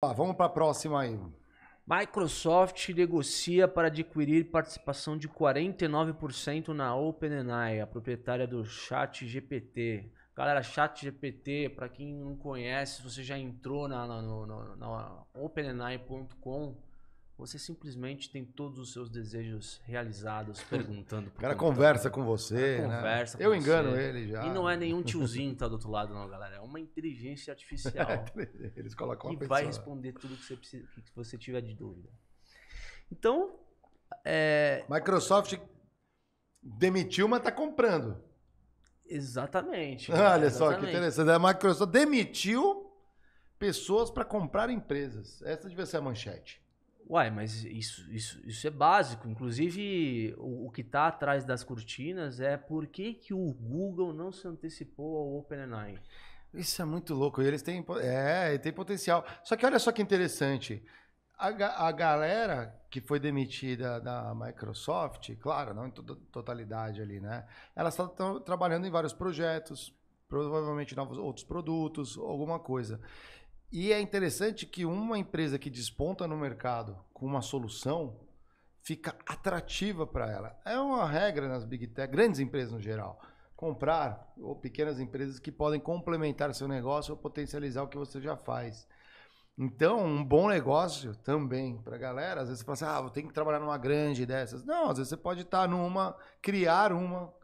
Vamos para a próxima aí. Microsoft negocia para adquirir participação de 49% na OpenAI, a proprietária do ChatGPT. Galera, ChatGPT, para quem não conhece, se você já entrou na OpenAI.com, você simplesmente tem todos os seus desejos realizados perguntando pro O cara computador. conversa com você, Conversa né? com Eu engano você. ele já. E não é nenhum tiozinho que tá do outro lado, não, galera. É uma inteligência artificial. Eles colocam Que uma vai pessoa. responder tudo que você precisa, que você tiver de dúvida. Então, Microsoft demitiu, mas tá comprando. exatamente. Olha só que exatamente. interessante. A Microsoft demitiu pessoas para comprar empresas. Essa devia ser a manchete. Uai, mas isso é básico. Inclusive, o que está atrás das cortinas é por que o Google não se antecipou ao OpenAI. Isso é muito louco. E eles têm, tem potencial. Só que olha só que interessante. A galera que foi demitida da Microsoft, claro, não em totalidade ali, né? Elas estão trabalhando em vários projetos, provavelmente novos outros produtos, alguma coisa. E é interessante que uma empresa que desponta no mercado com uma solução fica atrativa para ela. É uma regra nas Big Tech, grandes empresas no geral. Comprar, ou pequenas empresas que podem complementar seu negócio ou potencializar o que você já faz. Então, um bom negócio também para a galera. Às vezes você fala assim, eu tenho que trabalhar numa grande dessas. Não, às vezes você pode estar criar uma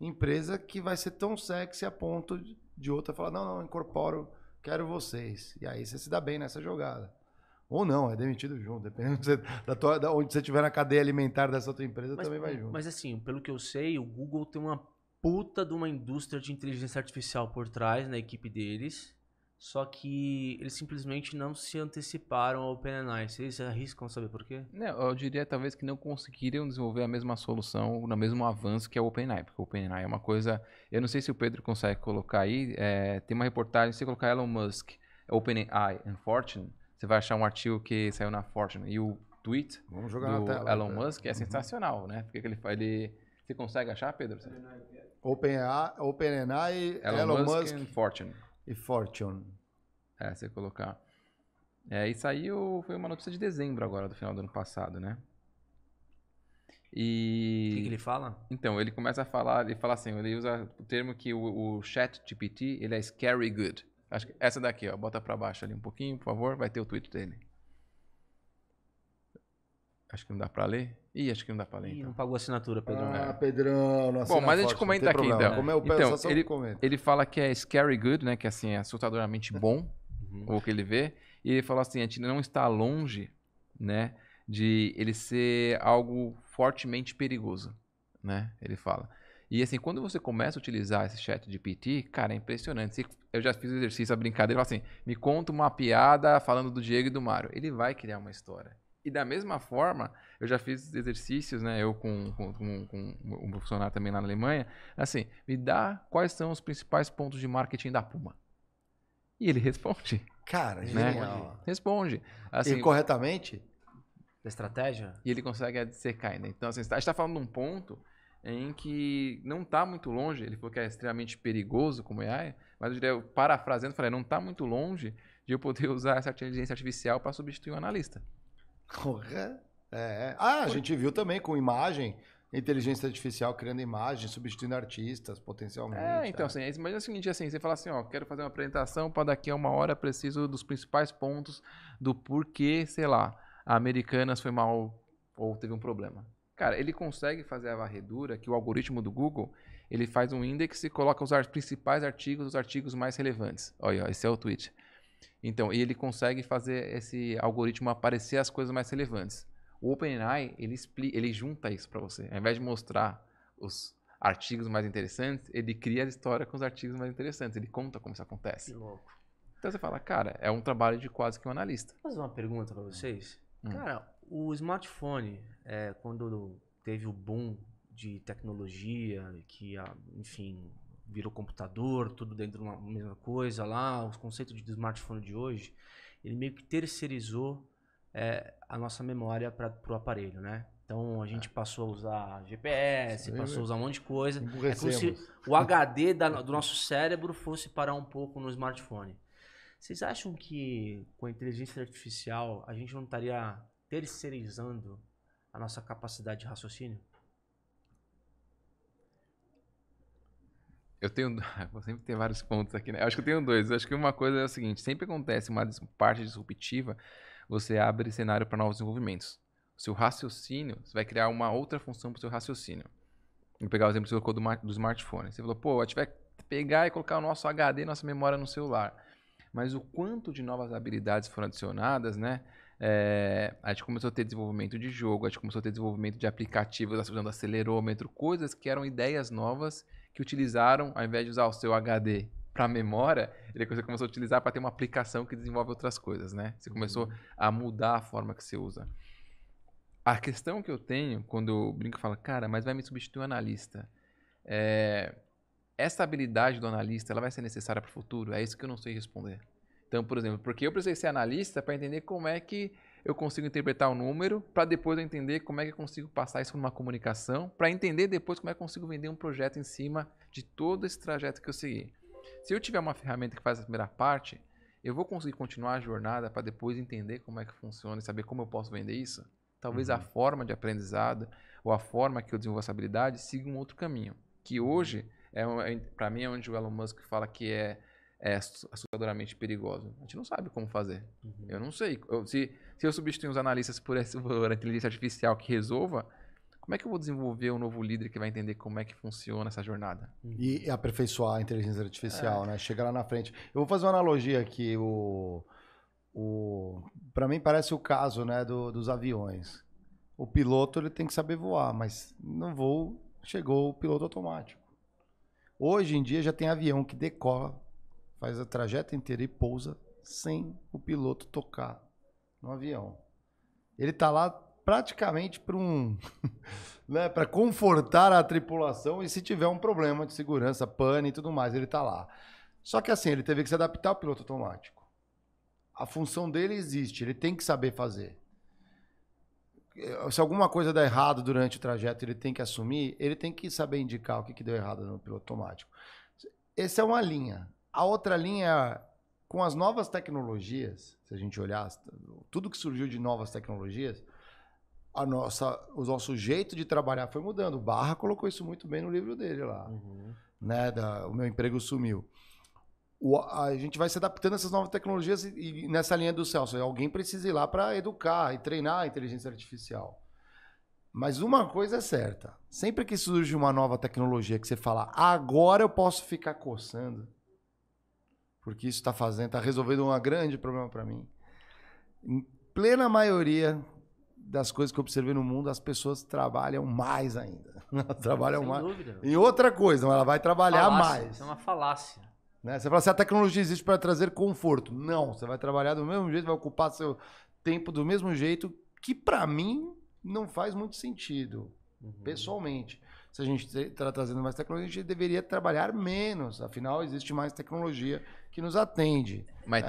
empresa que vai ser tão sexy a ponto de outra falar, não, incorporo, quero vocês. E aí você se dá bem nessa jogada. Ou não, é demitido junto. Dependendo da onde você estiver na cadeia alimentar dessa outra empresa, também vai junto. Mas assim, pelo que eu sei, o Google tem uma puta de uma indústria de inteligência artificial por trás na equipe deles. Só que eles simplesmente não se anteciparam ao OpenAI. Vocês arriscam saber por quê? Não, eu diria talvez que não conseguiriam desenvolver a mesma solução, no mesmo avanço que a OpenAI, porque o OpenAI é uma coisa... Eu não sei se o Pedro consegue colocar aí, tem uma reportagem, se você colocar Elon Musk, OpenAI and Fortune, você vai achar um artigo que saiu na Fortune. E o tweet Vamos jogar do na tela, Elon Musk é sensacional, né? Porque ele faz... Você consegue achar, Pedro? OpenAI, Elon Musk and Fortune. E Fortune. Você colocar. Isso aí foi uma notícia de dezembro agora, do final do ano passado, né? E... O que ele fala? Então, ele começa a falar, ele fala assim, ele usa o termo que o ChatGPT, ele é scary good. Acho que essa daqui, ó, bota pra baixo ali um pouquinho, por favor, vai ter o tweet dele. Acho que não dá pra ler. Acho que não dá pra ler, então. Não pagou assinatura, Pedro. Pedrão, não assina. Bom, mas a gente comenta aqui, então. Ele fala que é scary good, né, que assim, é assustadoramente bom, o que ele vê. E ele fala assim, a gente não está longe, né, de ele ser algo fortemente perigoso, né, ele fala. E assim, quando você começa a utilizar esse chat GPT, cara, é impressionante. Eu já fiz o exercício, a brincadeira, assim, me conta uma piada falando do Diego e do Mário. Ele vai criar uma história. E da mesma forma, eu já fiz exercícios, né, eu com um funcionário também lá na Alemanha, assim, me dá quais são os principais pontos de marketing da Puma. E ele responde. Cara, né? genial. Responde. Assim, e corretamente? Da estratégia? E ele consegue dissecar ainda. Então, assim, a gente está falando de um ponto em que não está muito longe, ele falou que é extremamente perigoso como AI, mas eu diria, parafraseando, falei, não está muito longe de eu poder usar essa inteligência artificial para substituir um analista. A gente viu também com imagem, inteligência artificial criando imagem, substituindo artistas potencialmente. Então, assim, imagina o seguinte, assim, você fala assim, quero fazer uma apresentação para daqui a 1 hora, preciso dos principais pontos do porquê, sei lá, a Americanas foi mal ou teve um problema. Cara, ele consegue fazer a varredura que o algoritmo do Google, ele faz um index e coloca os principais artigos, os artigos mais relevantes. Olha, esse é o tweet. Então, e ele consegue fazer esse algoritmo aparecer as coisas mais relevantes. O OpenAI, ele junta isso para você. Ao invés de mostrar os artigos mais interessantes, ele cria a história com os artigos mais interessantes. Ele conta como isso acontece. Que louco. Então você fala, cara, é um trabalho de quase que um analista. Vou fazer uma pergunta para vocês. Cara, o smartphone, quando teve o boom de tecnologia, que, enfim, virou computador, tudo dentro de uma mesma coisa lá, os conceitos de smartphone de hoje, ele meio que terceirizou a nossa memória para o aparelho, né? Então a gente passou a usar GPS, passou a usar um monte de coisa. É como se o HD do nosso cérebro fosse parar um pouco no smartphone. Vocês acham que com a inteligência artificial a gente não estaria terceirizando a nossa capacidade de raciocínio? Vou sempre ter vários pontos aqui, né? Acho que eu tenho dois. Acho que uma coisa é o seguinte, sempre acontece uma parte disruptiva, você abre cenário para novos desenvolvimentos. O seu raciocínio, você vai criar uma outra função para o seu raciocínio. Vou pegar o exemplo que você colocou do smartphone. Você falou, pô, a gente vai pegar e colocar o nosso HD, nossa memória no celular. Mas o quanto de novas habilidades foram adicionadas, né? A gente começou a ter desenvolvimento de jogo, a gente começou a ter desenvolvimento de aplicativos, usando acelerômetro, coisas que eram ideias novas que utilizaram, ao invés de usar o seu HD para memória, você começou a utilizar para ter uma aplicação que desenvolve outras coisas, né? Você começou a mudar a forma que você usa. A questão que eu tenho, quando eu brinco e falo, cara, mas vai me substituir um analista. Essa habilidade do analista, ela vai ser necessária para o futuro? É isso que eu não sei responder. Então, por exemplo, porque eu precisei ser analista para entender como é que eu consigo interpretar o número, para depois eu entender como é que eu consigo passar isso por uma comunicação, para entender depois como é que eu consigo vender um projeto em cima de todo esse trajeto que eu segui. Se eu tiver uma ferramenta que faz a primeira parte, eu vou conseguir continuar a jornada para depois entender como é que funciona e saber como eu posso vender isso? Talvez a forma de aprendizado ou a forma que eu desenvolvo essa habilidade siga um outro caminho, que hoje, para mim, é onde o Elon Musk fala que é assustadoramente perigoso. A gente não sabe como fazer. Eu não sei. Se eu substituir os analistas por a inteligência artificial que resolva, como é que eu vou desenvolver um novo líder que vai entender como é que funciona essa jornada? E aperfeiçoar a inteligência artificial, né? Chegar lá na frente. Eu vou fazer uma analogia aqui. Para mim parece o caso, né, dos aviões. O piloto ele tem que saber voar, mas no voo chegou o piloto automático. Hoje em dia já tem avião que decola, faz a trajeto inteira e pousa sem o piloto tocar no avião. Ele está lá praticamente para né, para confortar a tripulação e se tiver um problema de segurança, pane e tudo mais, ele está lá. Só que assim, ele teve que se adaptar ao piloto automático. A função dele existe, ele tem que saber fazer. Se alguma coisa der errado durante o trajeto, ele tem que assumir, ele tem que saber indicar o que deu errado no piloto automático. Essa é uma linha. A outra linha, com as novas tecnologias, se a gente olhar tudo que surgiu de novas tecnologias, o nosso jeito de trabalhar foi mudando. O Barra colocou isso muito bem no livro dele lá. Né, O Meu Emprego Sumiu. A gente vai se adaptando a essas novas tecnologias e nessa linha do Celso, alguém precisa ir lá para educar e treinar a inteligência artificial. Mas uma coisa é certa, sempre que surge uma nova tecnologia que você fala, agora eu posso ficar coçando, porque isso está resolvendo um grande problema para mim. Em plena maioria das coisas que eu observei no mundo, as pessoas trabalham mais ainda. Trabalham mais. Sem dúvida. Em outra coisa, ela vai trabalhar mais. Isso é uma falácia. Né? Você fala assim, a tecnologia existe para trazer conforto. Não, você vai trabalhar do mesmo jeito, vai ocupar seu tempo do mesmo jeito, que para mim não faz muito sentido, pessoalmente. Se a gente está trazendo mais tecnologia, a gente deveria trabalhar menos. Afinal, existe mais tecnologia que nos atende. Mas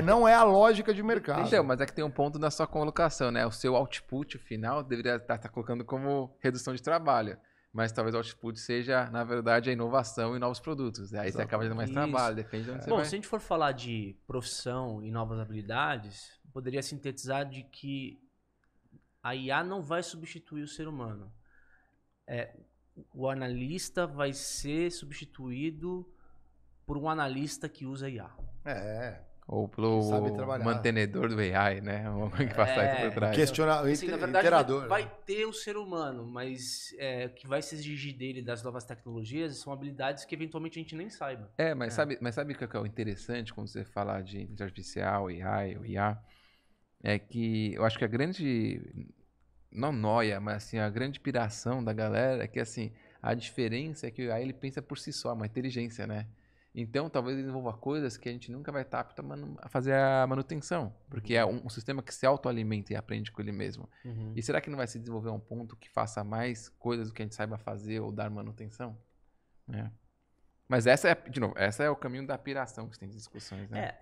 não é a lógica de mercado. Então, mas é que tem um ponto na sua colocação, né? O seu output final deveria estar colocando como redução de trabalho. Mas talvez o output seja, na verdade, a inovação e novos produtos. Aí você acaba tendo mais trabalho, depende de onde você vai. Bom, se a gente for falar de profissão e novas habilidades, poderia sintetizar de que a IA não vai substituir o ser humano. O analista vai ser substituído por um analista que usa IA. Ou pelo mantenedor do AI, né? Uma coisa que passa aí por trás. Na verdade, vai ter o ser humano, mas que vai se exigir dele das novas tecnologias são habilidades que eventualmente a gente nem saiba. Mas sabe o que é o interessante quando você fala de inteligência artificial, AI ou IA? É que eu acho que a grande, não noia, mas assim, a grande piração da galera é que assim, a diferença é que o AI ele pensa por si só, uma inteligência, né? Então, talvez ele desenvolva coisas que a gente nunca vai estar apto a fazer a manutenção. Porque é um sistema que se autoalimenta e aprende com ele mesmo. E será que não vai se desenvolver a um ponto que faça mais coisas do que a gente saiba fazer ou dar manutenção? Mas essa é o caminho da piração que você tem de discussões, né?